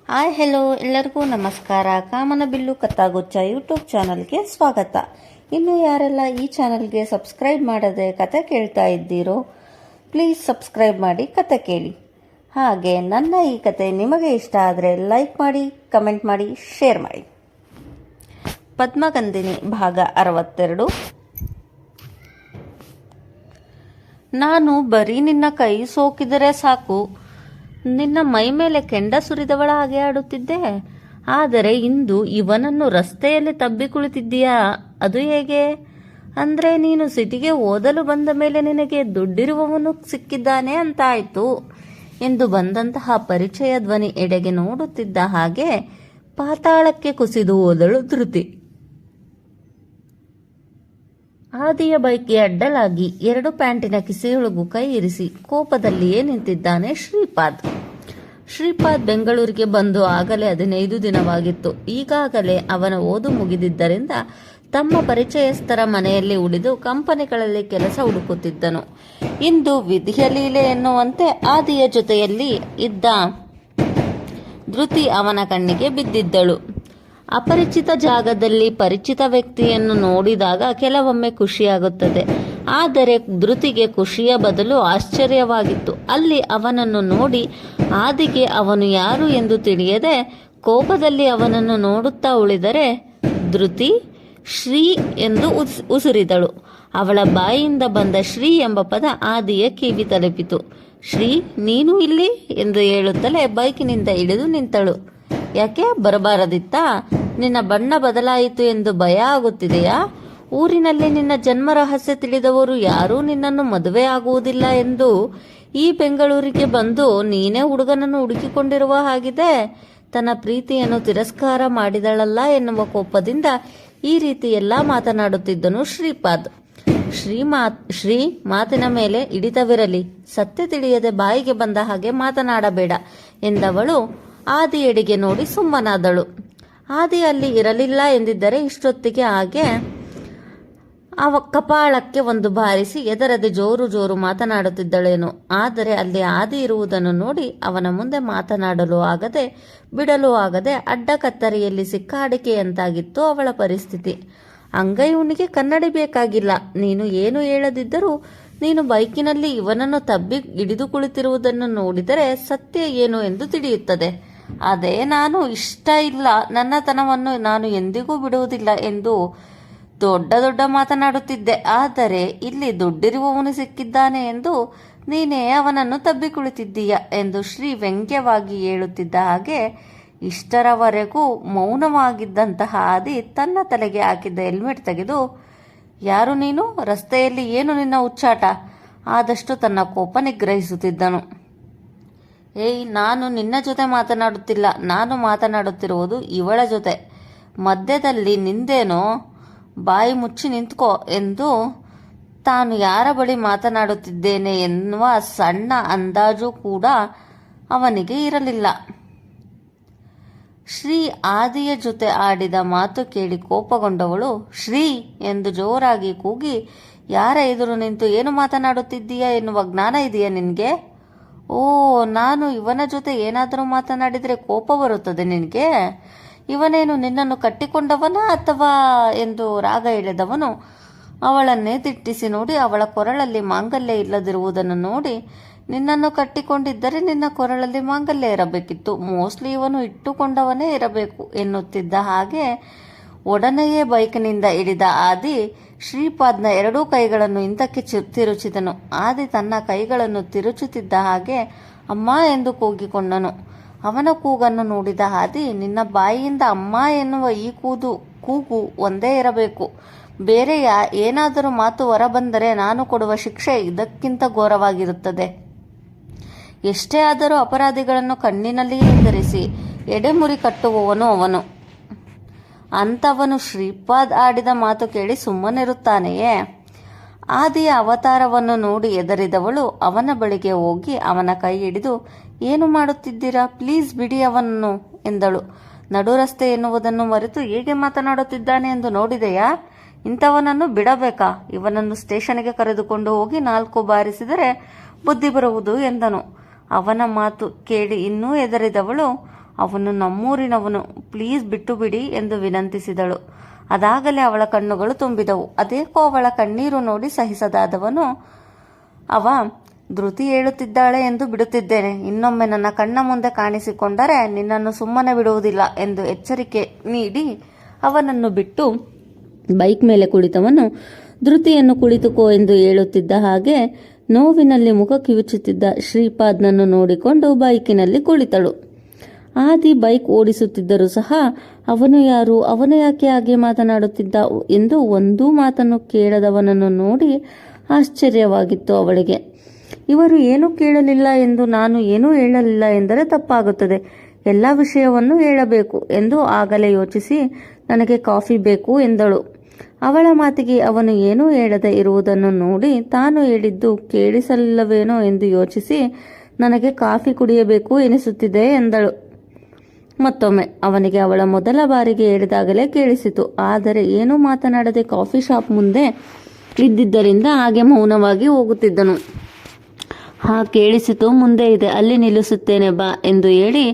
Hi hello ಎಲ್ಲರಿಗೂ ನಮಸ್ಕಾರ. ಕಾಮನಬಿಲ್ಲು ಕಥಾಗುಚ್ಛ YouTube ಚಾನಲ್ಗೆ ಸ್ವಾಗತ. ಇನ್ನು ಯಾರೆಲ್ಲ ಈ ಚಾನಲ್ಗೆ ಸಬ್ಸ್ಕ್ರೈಬ್ ಮಾಡದೆ ಕತೆ ಕೇಳ್ತಾ ಇದ್ದೀರೋ ಪ್ಲೀಸ್ ಸಬ್ಸ್ಕ್ರೈಬ್ ಮಾಡಿ ಕತೆ ಕೇಳಿ. ಹಾಗೆ ನನ್ನ ಈ ಕತೆ ನಿಮಗೆ ಇಷ್ಟ ಆದರೆ ಲೈಕ್ ಮಾಡಿ, ಕಮೆಂಟ್ ಮಾಡಿ, ಶೇರ್ ಮಾಡಿ. ಪದ್ಮಗಂಧಿನಿ ಭಾಗ 62. ನಾನು ಬರೀ ನಿನ್ನ ಕೈ ಸೋಕಿದರೆ ಸಾಕು, ನಿನ್ನ ಮೈ ಮೇಲೆ ಕೆಂಡ ಸುರಿದವಳ ಹಾಗೆ ಆಡುತ್ತಿದ್ದೆ. ಆದರೆ ಇಂದು ಇವನನ್ನು ರಸ್ತೆಯಲ್ಲಿ ತಬ್ಬಿ ಕುಳಿತಿದ್ದೀಯಾ, ಅದು ಹೇಗೆ? ಅಂದರೆ ನೀನು ಸಿಟಿಗೆ ಓದಲು ಬಂದ ಮೇಲೆ ನಿನಗೆ ದುಡ್ಡಿರುವವನು ಸಿಕ್ಕಿದ್ದಾನೆ ಅಂತಾಯ್ತು ಎಂದು ಬಂದಂತಹ ಪರಿಚಯ ಧ್ವನಿ ಎಡೆಗೆ ನೋಡುತ್ತಿದ್ದ ಹಾಗೆ ಪಾತಾಳಕ್ಕೆ ಕುಸಿದು ಹೋದಳು ಧೃತಿ. ಆದಿಯ ಬೈಕ್ಗೆ ಅಡ್ಡಲಾಗಿ 2 ಪ್ಯಾಂಟಿನ ಕಿಸೆಯೊಳಗೂ ಕೈ ಇರಿಸಿ ಕೋಪದಲ್ಲಿಯೇ ನಿಂತಿದ್ದಾನೆ ಶ್ರೀಪಾದ್. ಶ್ರೀಪಾದ್ ಬೆಂಗಳೂರಿಗೆ ಬಂದು ಆಗಲೇ 15 ದಿನವಾಗಿತ್ತು. ಈಗಾಗಲೇ ಅವನ ಓದು ಮುಗಿದಿದ್ದರಿಂದ ತಮ್ಮ ಪರಿಚಯಸ್ಥರ ಮನೆಯಲ್ಲಿ ಉಳಿದು ಕಂಪನಿಗಳಲ್ಲಿ ಕೆಲಸ ಹುಡುಕುತ್ತಿದ್ದನು. ಇಂದು ವಿಧಿಯ ಲೀಲೆ ಎನ್ನುವಂತೆ ಆದಿಯ ಜೊತೆಯಲ್ಲಿ ಇದ್ದ ಧೃತಿ ಅವನ ಕಣ್ಣಿಗೆ ಬಿದ್ದಿದ್ದಳು. ಅಪರಿಚಿತ ಜಾಗದಲ್ಲಿ ಪರಿಚಿತ ವ್ಯಕ್ತಿಯನ್ನು ನೋಡಿದಾಗ ಕೆಲವೊಮ್ಮೆ ಖುಷಿಯಾಗುತ್ತದೆ. ಆದರೆ ಧೃತಿಗೆ ಖುಷಿಯ ಬದಲು ಆಶ್ಚರ್ಯವಾಗಿತ್ತು. ಅಲ್ಲಿ ಅವನನ್ನು ನೋಡಿ ಆದಿಗೆ ಅವನು ಯಾರು ಎಂದು ತಿಳಿಯದೆ ಕೋಪದಲ್ಲಿ ಅವನನ್ನು ನೋಡುತ್ತಾ ಉಳಿದರೆ ಧೃತಿ ಶ್ರೀ ಎಂದು ಉಸಿರಿದಳು. ಅವಳ ಬಾಯಿಯಿಂದ ಬಂದ ಶ್ರೀ ಎಂಬ ಪದ ಆದಿಯ ಕಿವಿ ತಲುಪಿತು. ಶ್ರೀ, ನೀನು ಇಲ್ಲಿ ಎಂದು ಹೇಳುತ್ತಲೇ ಬೈಕಿನಿಂದ ಇಳಿದು ನಿಂತಳು. ಯಾಕೆ, ಬರಬಾರದಿತ್ತಾ? ನಿನ್ನ ಬಣ್ಣ ಬದಲಾಯಿತು ಎಂದು ಭಯ ಆಗುತ್ತಿದೆಯಾ? ಊರಿನಲ್ಲಿ ನಿನ್ನ ಜನ್ಮ ರಹಸ್ಯ ತಿಳಿದವರು ಯಾರೂ ನಿನ್ನನ್ನು ಮದುವೆ ಆಗುವುದಿಲ್ಲ ಎಂದು ಈ ಬೆಂಗಳೂರಿಗೆ ಬಂದು ನೀನೇ ಹುಡುಗನನ್ನು ಹುಡುಕಿಕೊಂಡಿರುವ ಹಾಗಿದೆ. ತನ್ನ ಪ್ರೀತಿಯನ್ನು ತಿರಸ್ಕಾರ ಮಾಡಿದಳಲ್ಲ ಎನ್ನುವ ಕೋಪದಿಂದ ಈ ರೀತಿ ಎಲ್ಲ ಮಾತನಾಡುತ್ತಿದ್ದನು ಶ್ರೀಪಾದ್. ಶ್ರೀ, ಮಾತಿನ ಮೇಲೆ ಹಿಡಿತವಿರಲಿ. ಸತ್ಯ ತಿಳಿಯದೆ ಬಾಯಿಗೆ ಬಂದ ಹಾಗೆ ಮಾತನಾಡಬೇಡ ಎಂದವಳು ಆದಿಯೆಡೆಗೆ ನೋಡಿ ಸುಮ್ಮನಾದಳು. ಆದಿ ಅಲ್ಲಿ ಇರಲಿಲ್ಲ ಎಂದಿದ್ದರೆ ಇಷ್ಟೊತ್ತಿಗೆ ಹಾಗೆ ಕಪಾಳಕ್ಕೆ ಒಂದು ಬಾರಿಸಿ ಎದರದೆ ಜೋರು ಜೋರು ಮಾತನಾಡುತ್ತಿದ್ದಳೇನು. ಆದರೆ ಅಲ್ಲಿ ಆದಿ ಇರುವುದನ್ನು ನೋಡಿ ಅವನ ಮುಂದೆ ಮಾತನಾಡಲು ಆಗದೆ ಬಿಡಲು ಆಗದೆ ಅಡ್ಡ ಕತ್ತರಿಯಲ್ಲಿ ಸಿಕ್ಕಾಡಿಕೆಯಂತಾಗಿತ್ತು ಅವಳ ಪರಿಸ್ಥಿತಿ. ಅಂಗೈವನಿಗೆ ಕನ್ನಡಿ ಬೇಕಾಗಿಲ್ಲ. ನೀನು ಏನು ಹೇಳದಿದ್ದರೂ ನೀನು ಬೈಕಿನಲ್ಲಿ ಇವನನ್ನು ತಬ್ಬಿ ಹಿಡಿದು ಕುಳಿತಿರುವುದನ್ನು ನೋಡಿದರೆ ಸತ್ಯ ಏನು ಎಂದು ತಿಳಿಯುತ್ತದೆ. ಅದೇ ನಾನು ಇಷ್ಟ ಇಲ್ಲ, ನನ್ನತನವನ್ನು ನಾನು ಎಂದಿಗೂ ಬಿಡುವುದಿಲ್ಲ ಎಂದು ದೊಡ್ಡ ದೊಡ್ಡ ಮಾತನಾಡುತ್ತಿದ್ದೆ. ಆದರೆ ಇಲ್ಲಿ ದುಡ್ಡಿರುವವನು ಸಿಕ್ಕಿದ್ದಾನೆ ಎಂದು ನೀನೇ ಅವನನ್ನು ತಬ್ಬಿ ಕುಳಿತಿದ್ದೀಯ ಎಂದು ಶ್ರೀ ವ್ಯಂಗ್ಯವಾಗಿ ಹೇಳುತ್ತಿದ್ದ ಹಾಗೆ ಇಷ್ಟರವರೆಗೂ ಮೌನವಾಗಿದ್ದಂತಹ ಆದಿ ತನ್ನ ತಲೆಗೆ ಹಾಕಿದ್ದ ಹೆಲ್ಮೆಟ್ ತೆಗೆದು, ಯಾರು ನೀನು? ರಸ್ತೆಯಲ್ಲಿ ಏನು ನಿನ್ನ ಹುಚ್ಚಾಟ? ಆದಷ್ಟು ತನ್ನ ಕೋಪ ನಿಗ್ರಹಿಸುತ್ತಿದ್ದನು. ಏಯ್, ನಾನು ನಿನ್ನ ಜೊತೆ ಮಾತನಾಡುತ್ತಿಲ್ಲ, ನಾನು ಮಾತನಾಡುತ್ತಿರುವುದು ಇವಳ ಜೊತೆ. ಮಧ್ಯದಲ್ಲಿ ನಿಂದೇನೋ, ಬಾಯಿ ಮುಚ್ಚಿ ನಿಂತ್ಕೋ ಎಂದು ತಾನು ಯಾರ ಬಳಿ ಮಾತನಾಡುತ್ತಿದ್ದೇನೆ ಎನ್ನುವ ಸಣ್ಣ ಅಂದಾಜು ಕೂಡ ಅವನಿಗೆ ಇರಲಿಲ್ಲ. ಶ್ರೀ ಆದಿಯ ಜೊತೆ ಆಡಿದ ಮಾತು ಕೇಳಿ ಕೋಪಗೊಂಡವಳು ಶ್ರೀ ಎಂದು ಜೋರಾಗಿ ಕೂಗಿ, ಯಾರ ಎದುರು ನಿಂತು ಏನು ಮಾತನಾಡುತ್ತಿದ್ದೀಯಾ ಎನ್ನುವ ಜ್ಞಾನ ಇದೆಯಾ ನಿನಗೆ? ಓ, ನಾನು ಇವನ ಜೊತೆ ಏನಾದರೂ ಮಾತನಾಡಿದರೆ ಕೋಪ ಬರುತ್ತದೆ ನಿನಗೆ? ಇವನೇನು ನಿನ್ನನ್ನು ಕಟ್ಟಿಕೊಂಡವನ ಅಥವಾ ಎಂದು ರಾಗ ಎಳೆದವನು ಅವಳನ್ನೇ ದಿಟ್ಟಿಸಿ ನೋಡಿ ಅವಳ ಕೊರಳಲ್ಲಿ ಮಾಂಗಲ್ಯ ಇಲ್ಲದಿರುವುದನ್ನು ನೋಡಿ, ನಿನ್ನನ್ನು ಕಟ್ಟಿಕೊಂಡಿದ್ದರೆ ನಿನ್ನ ಕೊರಳಲ್ಲಿ ಮಾಂಗಲ್ಯ ಇರಬೇಕಿತ್ತು, ಮೋಸ್ಟ್ಲಿ ಇವನು ಇಟ್ಟುಕೊಂಡವನೇ ಇರಬೇಕು ಎನ್ನುತ್ತಿದ್ದ ಹಾಗೆ ಒಡನೆಯೇ ಬೈಕ್ನಿಂದ ಇಳಿದ ಆದಿ ಶ್ರೀಪಾದ್ನ 2 ಕೈಗಳನ್ನು ಹಿಂದಕ್ಕೆ ತಿರುಚಿದನು. ಆದಿ ತನ್ನ ಕೈಗಳನ್ನು ತಿರುಚುತ್ತಿದ್ದ ಹಾಗೆ ಅಮ್ಮ ಎಂದು ಕೂಗಿಕೊಂಡನು. ಅವನ ಕೂಗನ್ನು ನೋಡಿದ ಆದಿ, ನಿನ್ನ ಬಾಯಿಯಿಂದ ಅಮ್ಮ ಎನ್ನುವ ಈ ಕೂಗು ಒಂದೇ ಇರಬೇಕು. ಬೇರೆ ಏನಾದರೂ ಮಾತು ಹೊರಬಂದರೆ ನಾನು ಕೊಡುವ ಶಿಕ್ಷೆ ಇದಕ್ಕಿಂತ ಘೋರವಾಗಿರುತ್ತದೆ. ಎಷ್ಟೇ ಆದರೂ ಅಪರಾಧಿಗಳನ್ನು ಕಣ್ಣಿನಲ್ಲಿ ನಿರ್ಧರಿಸಿ ಎಡೆಮುರಿ ಕಟ್ಟುವವನು ಅವನು. ಅಂಥವನು ಶ್ರೀಪಾದ್ ಆಡಿದ ಮಾತು ಕೇಳಿ ಸುಮ್ಮನಿರುತ್ತಾನೆಯೇ? ಆದಿಯ ಅವತಾರವನ್ನು ನೋಡಿ ಎದರಿದವಳು ಅವನ ಬಳಿಗೆ ಹೋಗಿ ಅವನ ಕೈ ಹಿಡಿದು, ಏನು ಮಾಡುತ್ತಿದ್ದೀರಾ? ಪ್ಲೀಸ್ ಬಿಡಿ ಅವನನ್ನು ಎಂದಳು. ನಡು ರಸ್ತೆ ಎನ್ನುವುದನ್ನು ಮರೆತು ಹೇಗೆ ಮಾತನಾಡುತ್ತಿದ್ದಾನೆ ಎಂದು ನೋಡಿದೆಯಾ? ಇಂಥವನನ್ನು ಬಿಡಬೇಕಾ? ಇವನನ್ನು ಸ್ಟೇಷನ್ಗೆ ಕರೆದುಕೊಂಡು ಹೋಗಿ 4 ಬಾರಿಸಿದರೆ ಬುದ್ಧಿ ಬರುವುದು ಎಂದನು. ಅವನ ಮಾತು ಕೇಳಿ ಇನ್ನೂ ಎದರಿದವಳು ಅವನು ನಮ್ಮೂರಿನವನು, ಪ್ಲೀಸ್ ಬಿಟ್ಟು ಬಿಡಿ ಎಂದು ವಿನಂತಿಸಿದಳು. ಅದಾಗಲೇ ಅವಳ ಕಣ್ಣುಗಳು ತುಂಬಿದವು. ಅದೇಕೋ ಅವಳ ಕಣ್ಣೀರು ನೋಡಿ ಸಹಿಸದಾದವನು ಅವ ಧೃತಿ ಹೇಳುತ್ತಿದ್ದಾಳೆ ಎಂದು ಬಿಡುತ್ತಿದ್ದೇನೆ. ಇನ್ನೊಮ್ಮೆ ನನ್ನ ಕಣ್ಣ ಮುಂದೆ ಕಾಣಿಸಿಕೊಂಡರೆ ನಿನ್ನನ್ನು ಸುಮ್ಮನೆ ಬಿಡುವುದಿಲ್ಲ ಎಂದು ಎಚ್ಚರಿಕೆ ನೀಡಿ ಅವನನ್ನು ಬಿಟ್ಟು ಬೈಕ್ ಮೇಲೆ ಕುಳಿತವನು ಧೃತಿಯನ್ನು ಕುಳಿತುಕೋ ಎಂದು ಹೇಳುತ್ತಿದ್ದ ಹಾಗೆ ನೋವಿನಲ್ಲಿ ಮುಖ ಕಿವುಚುತ್ತಿದ್ದ ಶ್ರೀಪಾದ್ನನ್ನು ನೋಡಿಕೊಂಡು ಬೈಕಿನಲ್ಲಿ ಕುಳಿತಳು. ಆದಿ ಬೈಕ್ ಓಡಿಸುತ್ತಿದ್ದರೂ ಸಹ ಅವನು ಯಾರು, ಅವನು ಯಾಕೆ ಹಾಗೆ ಮಾತನಾಡುತ್ತಿದ್ದ ಎಂದು ಒಂದೂ ಮಾತನ್ನು ಕೇಳದವನನ್ನು ನೋಡಿ ಆಶ್ಚರ್ಯವಾಗಿತ್ತು ಅವಳಿಗೆ. ಇವರು ಏನೂ ಕೇಳಲಿಲ್ಲ ಎಂದು ನಾನು ಏನೂ ಹೇಳಲಿಲ್ಲ ಎಂದರೆ ತಪ್ಪಾಗುತ್ತದೆ. ಎಲ್ಲ ವಿಷಯವನ್ನು ಹೇಳಬೇಕು ಎಂದು ಆಗಲೇ ಯೋಚಿಸಿ ನನಗೆ ಕಾಫಿ ಬೇಕು ಎಂದಳು. ಅವಳ ಮಾತಿಗೆ ಅವನು ಏನೂ ಹೇಳದೆ ಇರುವುದನ್ನು ನೋಡಿ ತಾನು ಹೇಳಿದ್ದು ಕೇಳಿಸಲಿಲ್ಲವೇನೋ ಎಂದು ಯೋಚಿಸಿ ನನಗೆ ಕಾಫಿ ಕುಡಿಯಬೇಕು ಎನಿಸುತ್ತಿದೆ ಎಂದಳು. ಮತ್ತೊಮ್ಮೆ ಅವನಿಗೆ ಅವಳ ಮೊದಲ ಬಾರಿಗೆ ಹೇಳಿದಾಗಲೇ ಕೇಳಿಸಿತು. ಆದರೆ ಏನೂ ಮಾತನಾಡದೆ ಕಾಫಿ ಶಾಪ್ ಮುಂದೆ ಇದ್ದಿದ್ದರಿಂದ ಹಾಗೆ ಮೌನವಾಗಿ ಹೋಗುತ್ತಿದ್ದನು. ಕೇಳಿಸಿತು, ಮುಂದೆ ಇದೆ, ಅಲ್ಲಿ ನಿಲ್ಲಿಸುತ್ತೇನೆ ಬಾ ಎಂದು ಹೇಳಿ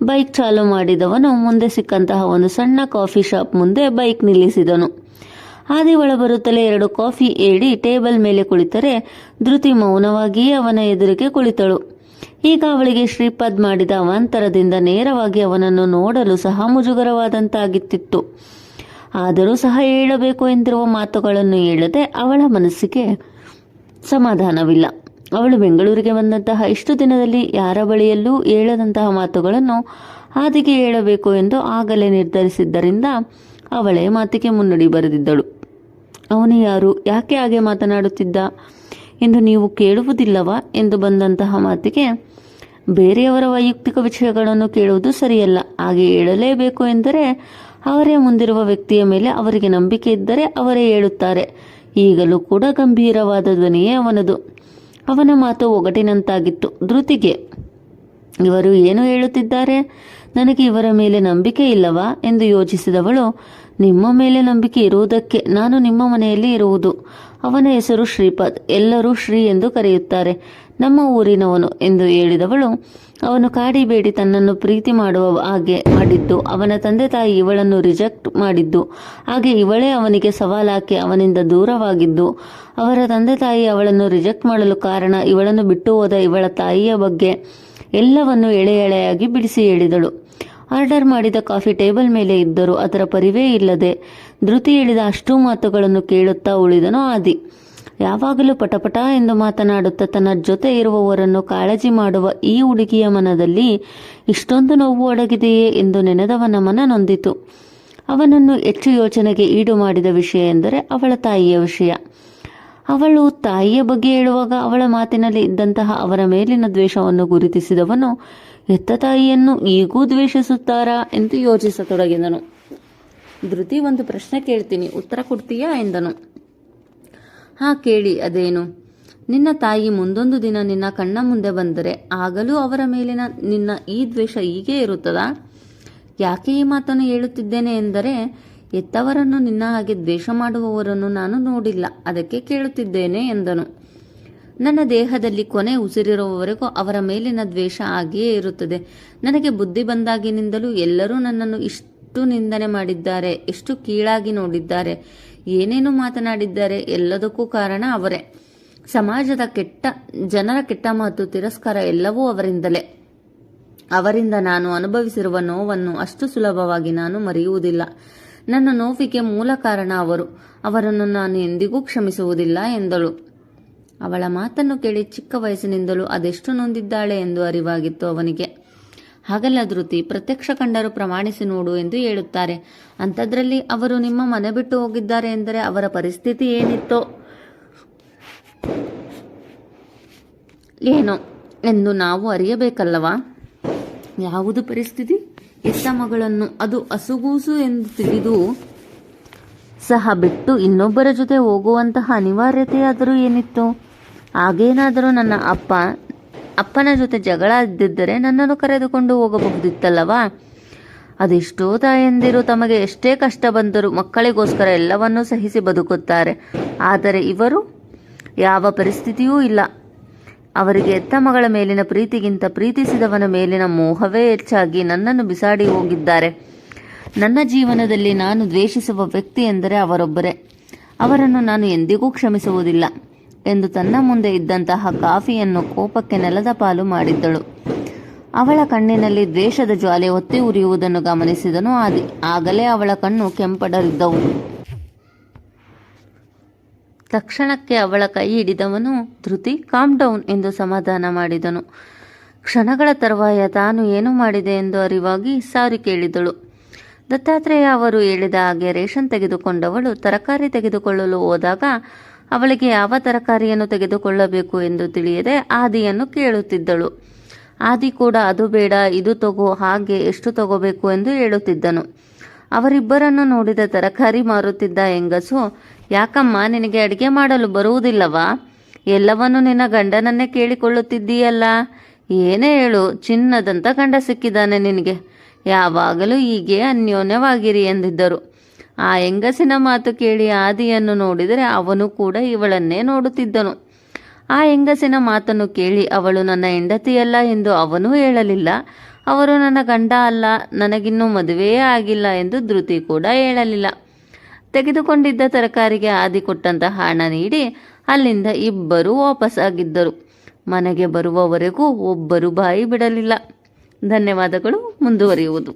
ಬೈಕ್ ಚಾಲು ಮಾಡಿದವನು ಮುಂದೆ ಸಿಕ್ಕಂತಹ ಒಂದು ಸಣ್ಣ ಕಾಫಿ ಶಾಪ್ ಮುಂದೆ ಬೈಕ್ ನಿಲ್ಲಿಸಿದನು. ಆದಿ ಒಳ ಬರುತ್ತಲೇ 2 ಕಾಫಿ ಏಡಿ ಟೇಬಲ್ ಮೇಲೆ ಕುಳಿತರೆ ಧೃತಿ ಮೌನವಾಗಿಯೇ ಅವನ ಎದುರಿಗೆ ಕುಳಿತಳು. ಈಗ ಅವಳಿಗೆ ಶ್ರೀಪಾದ್ ಮಾಡಿದ ಅವಾಂತರದಿಂದ ನೇರವಾಗಿ ಅವನನ್ನು ನೋಡಲು ಸಹ ಮುಜುಗರವಾದಂತಾಗಿತ್ತಿತ್ತು. ಆದರೂ ಸಹ ಹೇಳಬೇಕು ಎಂದಿರುವ ಮಾತುಗಳನ್ನು ಹೇಳದೆ ಅವಳ ಮನಸ್ಸಿಗೆ ಸಮಾಧಾನವಿಲ್ಲ. ಅವಳು ಬೆಂಗಳೂರಿಗೆ ಬಂದಂತಹ ಇಷ್ಟು ದಿನದಲ್ಲಿ ಯಾರ ಬಳಿಯಲ್ಲೂ ಹೇಳದಂತಹ ಮಾತುಗಳನ್ನು ಆದಿಗೆ ಹೇಳಬೇಕು ಎಂದು ಆಗಲೇ ನಿರ್ಧರಿಸಿದ್ದರಿಂದ ಅವಳೇ ಮಾತಿಗೆ ಮುನ್ನುಡಿ ಬರೆದಿದ್ದಳು. ಅವನು ಯಾರು, ಯಾಕೆ ಹಾಗೆ ಮಾತನಾಡುತ್ತಿದ್ದ ಎಂದು ನೀವು ಕೇಳುವುದಿಲ್ಲವಾ ಎಂದು ಬಂದಂತಹ ಮಾತಿಗೆ ಬೇರೆಯವರ ವೈಯಕ್ತಿಕ ವಿಷಯಗಳನ್ನು ಕೇಳುವುದು ಸರಿಯಲ್ಲ. ಹಾಗೆ ಹೇಳಲೇಬೇಕು ಎಂದರೆ ಅವರೇ ಮುಂದಿರುವ ವ್ಯಕ್ತಿಯ ಮೇಲೆ ಅವರಿಗೆ ನಂಬಿಕೆ ಇದ್ದರೆ ಅವರೇ ಹೇಳುತ್ತಾರೆ. ಈಗಲೂ ಕೂಡ ಗಂಭೀರವಾದ ಧ್ವನಿಯೇ ಅವನದು. ಅವನ ಮಾತು ಒಗಟಿನಂತಾಗಿತ್ತು ಧೃತಿಗೆ. ಇವರು ಏನು ಹೇಳುತ್ತಿದ್ದಾರೆ, ನನಗೆ ಇವರ ಮೇಲೆ ನಂಬಿಕೆ ಇಲ್ಲವಾ ಎಂದು ಯೋಚಿಸಿದವಳು, ನಿಮ್ಮ ಮೇಲೆ ನಂಬಿಕೆ ಇರುವುದಕ್ಕೆ ನಾನು ನಿಮ್ಮ ಮನೆಯಲ್ಲಿ ಇರುವುದು. ಅವನ ಹೆಸರು ಶ್ರೀಪಾದ್, ಎಲ್ಲರೂ ಶ್ರೀ ಎಂದು ಕರೆಯುತ್ತಾರೆ, ನಮ್ಮ ಊರಿನವನು ಎಂದು ಹೇಳಿದವಳು, ಅವನು ಕಾಡಿಬೇಡಿ ತನ್ನನ್ನು ಪ್ರೀತಿ ಮಾಡುವ ಹಾಗೆ ಮಾಡಿದ್ದು, ಅವನ ತಂದೆ ತಾಯಿ ಇವಳನ್ನು ರಿಜೆಕ್ಟ್ ಮಾಡಿದ್ದು, ಹಾಗೆ ಇವಳೇ ಅವನಿಗೆ ಸವಾಲಾಕಿ ಅವನಿಂದ ದೂರವಾಗಿದ್ದು, ಅವರ ತಂದೆ ತಾಯಿ ಅವಳನ್ನು ರಿಜೆಕ್ಟ್ ಮಾಡಲು ಕಾರಣ, ಇವಳನ್ನು ಬಿಟ್ಟು ಹೋದ ಇವಳ ತಾಯಿಯ ಬಗ್ಗೆ ಎಲ್ಲವನ್ನು ಎಳೆ ಎಳೆಯಾಗಿ ಬಿಡಿಸಿ ಹೇಳಿದಳು. ಆರ್ಡರ್ ಮಾಡಿದ ಕಾಫಿ ಟೇಬಲ್ ಮೇಲೆ ಇದ್ದರೂ ಅದರ ಪರಿವೇ ಇಲ್ಲದೆ ಧೃತಿ ಹೇಳಿದ ಅಷ್ಟೂ ಮಾತುಗಳನ್ನು ಕೇಳುತ್ತಾ ಉಳಿದನು ಆದಿ. ಯಾವಾಗಲೂ ಪಟಪಟ ಎಂದು ಮಾತನಾಡುತ್ತಾ ತನ್ನ ಜೊತೆ ಇರುವವರನ್ನು ಕಾಳಜಿ ಮಾಡುವ ಈ ಹುಡುಗಿಯ ಮನದಲ್ಲಿ ಇಷ್ಟೊಂದು ನೋವು ಅಡಗಿದೆಯೇ ಎಂದು ನೆನೆದವನ ಮನ ನೊಂದಿತು. ಅವನನ್ನು ಹೆಚ್ಚು ಯೋಚನೆಗೆ ಈಡು ಮಾಡಿದ ವಿಷಯ ಎಂದರೆ ಅವಳ ತಾಯಿಯ ವಿಷಯ. ಅವಳು ತಾಯಿಯ ಬಗ್ಗೆ ಹೇಳುವಾಗ ಅವಳ ಮಾತಿನಲ್ಲಿ ಇದ್ದಂತಹ ಅವರ ಮೇಲಿನ ದ್ವೇಷವನ್ನು ಗುರುತಿಸಿದವನು ಹೆತ್ತ ತಾಯಿಯನ್ನು ಈಗೂ ದ್ವೇಷಿಸುತ್ತಾರಾ ಎಂದು ಯೋಚಿಸತೊಡಗಿದನು. ಧೃತಿ, ಒಂದು ಪ್ರಶ್ನೆ ಕೇಳ್ತೀನಿ, ಉತ್ತರ ಕೊಡ್ತೀಯಾ ಎಂದನು. ಕೇಳಿ, ಅದೇನು? ನಿನ್ನ ತಾಯಿ ಮುಂದೊಂದು ದಿನ ನಿನ್ನ ಕಣ್ಣ ಮುಂದೆ ಬಂದರೆ ಆಗಲೂ ಅವರ ಮೇಲಿನ ನಿನ್ನ ಈ ದ್ವೇಷ ಹೀಗೆ ಇರುತ್ತದಾ? ಯಾಕೆ ಈ ಮಾತನ್ನು ಹೇಳುತ್ತಿದ್ದೇನೆ ಎಂದರೆ ಎತ್ತವರನ್ನು ನಿನ್ನ ಹಾಗೆ ದ್ವೇಷ ಮಾಡುವವರನ್ನು ನಾನು ನೋಡಿಲ್ಲ, ಅದಕ್ಕೆ ಕೇಳುತ್ತಿದ್ದೇನೆ ಎಂದನು. ನನ್ನ ದೇಹದಲ್ಲಿ ಕೊನೆ ಉಸಿರಿರುವವರೆಗೂ ಅವರ ಮೇಲಿನ ದ್ವೇಷ ಹಾಗೆಯೇ ಇರುತ್ತದೆ. ನನಗೆ ಬುದ್ಧಿ ಬಂದಾಗಿನಿಂದಲೂ ಎಲ್ಲರೂ ನನ್ನನ್ನು ಇಷ್ಟು ನಿಂದನೆ ಮಾಡಿದ್ದಾರೆ, ಎಷ್ಟು ಕೀಳಾಗಿ ನೋಡಿದ್ದಾರೆ, ಏನೇನು ಮಾತನಾಡಿದ್ದಾರೆ. ಎಲ್ಲದಕ್ಕೂ ಕಾರಣ ಅವರೇ. ಸಮಾಜದ ಜನರ ಕೆಟ್ಟ ಮಾತು, ತಿರಸ್ಕಾರ ಎಲ್ಲವೂ ಅವರಿಂದಲೇ. ಅವರಿಂದ ನಾನು ಅನುಭವಿಸಿರುವ ನೋವನ್ನು ಅಷ್ಟು ಸುಲಭವಾಗಿ ನಾನು ಮರೆಯುವುದಿಲ್ಲ. ನನ್ನ ನೋವಿಗೆ ಮೂಲ ಕಾರಣ ಅವರು. ಅವರನ್ನು ನಾನು ಎಂದಿಗೂ ಕ್ಷಮಿಸುವುದಿಲ್ಲ ಎಂದಳು. ಅವಳ ಮಾತನ್ನು ಕೇಳಿ ಚಿಕ್ಕ ವಯಸ್ಸಿನಿಂದಲೂ ಅದೆಷ್ಟು ನೊಂದಿದ್ದಾಳೆ ಎಂದು ಅರಿವಾಗಿತ್ತು ಅವನಿಗೆ. ಹಾಗಲ್ಲ ಧೃತಿ, ಪ್ರತ್ಯಕ್ಷ ಕಂಡರೂ ಪ್ರಮಾಣಿಸಿ ನೋಡು ಎಂದು ಹೇಳುತ್ತಾರೆ. ಅಂಥದ್ರಲ್ಲಿ ಅವರು ನಿಮ್ಮ ಮನೆ ಬಿಟ್ಟು ಹೋಗಿದ್ದಾರೆ ಎಂದರೆ ಅವರ ಪರಿಸ್ಥಿತಿ ಏನಿತ್ತೋ ಏನೋ ಎಂದು ನಾವು ಅರಿಯಬೇಕಲ್ಲವಾ? ಯಾವುದು ಪರಿಸ್ಥಿತಿ? ಎತ್ತ ಮಗಳನ್ನು, ಅದು ಹಸುಗೂಸು ಎಂದು ತಿಳಿದು ಸಹ ಬಿಟ್ಟು ಇನ್ನೊಬ್ಬರ ಜೊತೆ ಹೋಗುವಂತಹ ಅನಿವಾರ್ಯತೆಯಾದರೂ ಏನಿತ್ತು? ಹಾಗೇನಾದರೂ ನನ್ನ ಅಪ್ಪನ ಜೊತೆ ಜಗಳ ಇದ್ದಿದ್ದರೆ ನನ್ನನ್ನು ಕರೆದುಕೊಂಡು ಹೋಗಬಹುದಿತ್ತಲ್ಲವಾ? ಅದೆಷ್ಟೋ ತಾಯಂದಿರು ತಮಗೆ ಎಷ್ಟೇ ಕಷ್ಟ ಬಂದರೂ ಮಕ್ಕಳಿಗೋಸ್ಕರ ಎಲ್ಲವನ್ನೂ ಸಹಿಸಿ ಬದುಕುತ್ತಾರೆ. ಆದರೆ ಇವರು ಯಾವ ಪರಿಸ್ಥಿತಿಯೂ ಇಲ್ಲ. ಅವರಿಗೆ ಎತ್ತ ಮಗಳ ಮೇಲಿನ ಪ್ರೀತಿಗಿಂತ ಪ್ರೀತಿಸಿದವನ ಮೇಲಿನ ಮೋಹವೇ ಹೆಚ್ಚಾಗಿ ನನ್ನನ್ನು ಬಿಸಾಡಿ ಹೋಗಿದ್ದಾರೆ. ನನ್ನ ಜೀವನದಲ್ಲಿ ನಾನು ದ್ವೇಷಿಸುವ ವ್ಯಕ್ತಿ ಎಂದರೆ ಅವರೊಬ್ಬರೇ. ಅವರನ್ನು ನಾನು ಎಂದಿಗೂ ಕ್ಷಮಿಸುವುದಿಲ್ಲ ಎಂದು ತನ್ನ ಮುಂದೆ ಇದ್ದಂತಹ ಕಾಫಿಯನ್ನು ಕೋಪಕ್ಕೆ ನೆಲದ ಪಾಲು ಮಾಡಿದ್ದಳು. ಅವಳ ಕಣ್ಣಿನಲ್ಲಿ ದ್ವೇಷದ ಜ್ವಾಲೆ ಒತ್ತಿ ಉರಿಯುವುದನ್ನು ಗಮನಿಸಿದನು ಆದಿ. ಆಗಲೇ ಅವಳ ಕಣ್ಣು ಕೆಂಪಡರಿದ್ದವು. ತಕ್ಷಣಕ್ಕೆ ಅವಳ ಕೈ ಹಿಡಿದವನು, ಧೃತಿ, ಕಾಮ್ ಡೌನ್ ಎಂದು ಸಮಾಧಾನ ಮಾಡಿದನು. ಕ್ಷಣಗಳ ತರುವಾಯ ತಾನು ಏನು ಮಾಡಿದೆ ಎಂದು ಅರಿವಾಗಿ ಸಾರಿ ಕೇಳಿದಳು. ದತ್ತಾತ್ರೇಯ ಅವರು ಹೇಳಿದ ಹಾಗೆ ರೇಷನ್ ತೆಗೆದುಕೊಂಡವಳು ತರಕಾರಿ ತೆಗೆದುಕೊಳ್ಳಲು ಹೋದಾಗ ಅವಳಿಗೆ ಯಾವ ತರಕಾರಿಯನ್ನು ತೆಗೆದುಕೊಳ್ಳಬೇಕು ಎಂದು ತಿಳಿಯದೆ ಆದಿಯನ್ನು ಕೇಳುತ್ತಿದ್ದಳು. ಆದಿ ಕೂಡ ಅದು ಬೇಡ, ಇದು ತಗೋ, ಹಾಗೆ ಎಷ್ಟು ತಗೋಬೇಕು ಎಂದು ಹೇಳುತ್ತಿದ್ದನು. ಅವರಿಬ್ಬರನ್ನು ನೋಡಿದ ತರಕಾರಿ ಮಾರುತ್ತಿದ್ದ ಹೆಂಗಸು, ಯಾಕಮ್ಮ, ನಿನಗೆ ಅಡುಗೆ ಮಾಡಲು ಬರುವುದಿಲ್ಲವಾ? ಎಲ್ಲವನ್ನೂ ನಿನ್ನ ಗಂಡನನ್ನೇ ಕೇಳಿಕೊಳ್ಳುತ್ತಿದ್ದೀಯಲ್ಲ. ಏನೇ ಹೇಳು, ಚಿನ್ನದಂತ ಗಂಡ ಸಿಕ್ಕಿದ್ದಾನೆ ನಿನಗೆ. ಯಾವಾಗಲೂ ಹೀಗೆ ಅನ್ಯೋನ್ಯವಾಗಿರಿ ಎಂದಿದ್ದರು. ಆ ಹೆಂಗಸಿನ ಮಾತು ಕೇಳಿ ಆದಿಯನ್ನು ನೋಡಿದರೆ ಅವನು ಕೂಡ ಇವಳನ್ನೇ ನೋಡುತ್ತಿದ್ದನು. ಆ ಹೆಂಗಸಿನ ಮಾತನ್ನು ಕೇಳಿ ಅವಳು ನನ್ನ ಹೆಂಡತಿಯಲ್ಲ ಎಂದು ಅವನೂ ಹೇಳಲಿಲ್ಲ. ಅವರು ನನ್ನ ಗಂಡ ಅಲ್ಲ, ನನಗಿನ್ನೂ ಮದುವೆಯೇ ಆಗಿಲ್ಲ ಎಂದು ಧೃತಿ ಕೂಡ ಹೇಳಲಿಲ್ಲ. ತೆಗೆದುಕೊಂಡಿದ್ದ ತರಕಾರಿಗೆ ಆದಿ ಕೊಟ್ಟಂತಹ ಹಣ ನೀಡಿ ಅಲ್ಲಿಂದ ಇಬ್ಬರೂ ವಾಪಸ್ಸಾಗಿದ್ದರು. ಮನೆಗೆ ಬರುವವರೆಗೂ ಒಬ್ಬರು ಬಾಯಿ ಬಿಡಲಿಲ್ಲ. ಧನ್ಯವಾದಗಳು. ಮುಂದುವರಿಯುವುದು.